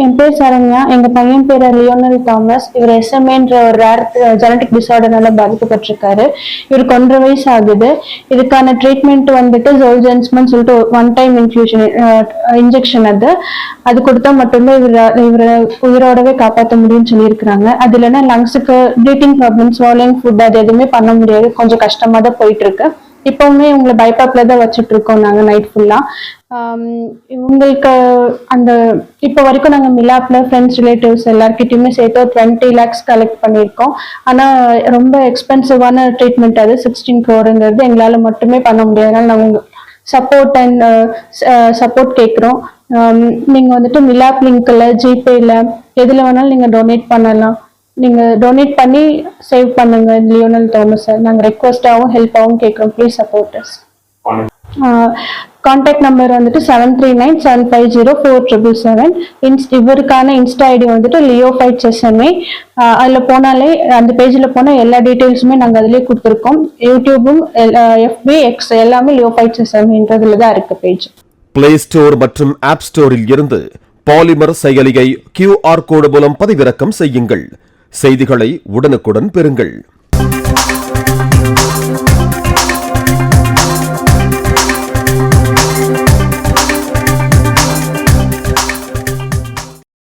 என் பேர் சரண்யா. எங்க பையன் பேர் லியோனல் தாமஸ். இவர் SMA ஒரு ரேர் ஜெனடிக் டிசார்டர்னால பாதிக்கப்பட்டிருக்காரு. இவருக்கு 1.5 வயசு ஆகுது. இதுக்கான ட்ரீட்மெண்ட் வந்துட்டு ஜோல்ஜென்ஸ்மன் சொல்லிட்டு ஒன் டைம் இன்ஜெக்ஷன் அது கொடுத்தா மட்டும்தான் இவரை உயிரோடவே காப்பாற்ற முடியும்னு சொல்லியிருக்கிறாங்க. அது இல்லைன்னா லங்ஸுக்கு ப்ரீத்திங் ப்ராப்ளம், ஸ்வாலோயிங் ஃபுட் அது எதுவுமே பண்ண முடியாது. கொஞ்சம் கஷ்டமா தான் போயிட்டு இருக்கு. இப்பவுமே உங்களை பைபாப்ல தான் வச்சுட்டு இருக்கோம் நாங்க நைட் ஃபுல்லா. உங்களுக்கு அந்த இப்போ வரைக்கும் நாங்க மிலாப்ல ஃப்ரெண்ட்ஸ் ரிலேட்டிவ்ஸ் எல்லார்கிட்டயுமே சேர்த்து 20 lakhs கலெக்ட் பண்ணியிருக்கோம். ஆனா ரொம்ப எக்ஸ்பென்சிவான ட்ரீட்மெண்ட் அது 16 crore எங்களால மட்டுமே பண்ண முடியாது. அதனால நாங்க சப்போர்ட் அண்ட் சப்போர்ட் கேட்குறோம். நீங்க வந்துட்டு மிலாப் லிங்க்ல, ஜிபேல எதுல வேணாலும் நீங்க டொனேட் பண்ணலாம். நீங்க டொனேட் பண்ணி சேவ் பண்ணுங்க லியோனல் தாமஸ். நாங்க ரெக்வஸ்டாகவும் ஹெல்ப்பாகவும் கேட்குறோம். Please support us. Contact number வந்துட்டு 7397504777. இவருக்கான இன்ஸ்டா ஐடி வந்துட்டு லியோஃபைட்ஸ்எஸ்எம்ஏ. அதுல போனாலே அந்த பேஜ்ல போனா எல்லா டீடைல்ஸுமே நாங்க அதுலயே கொடுத்துருக்கோம். யூடியூபும் FB X எல்லாமே லியோஃபைட்ஸ்எஸ்எம்ஏன்றதுல தான் இருக்கு பேஜ். பிளே ஸ்டோர் மற்றும் ஆப் ஸ்டோரில் இருந்து பாலிமர் செயலியை QR கோடு மூலம் பதிவிறக்கம் செய்யுங்கள். செய்திகளை உடனுக்குடன் பெறுங்கள்.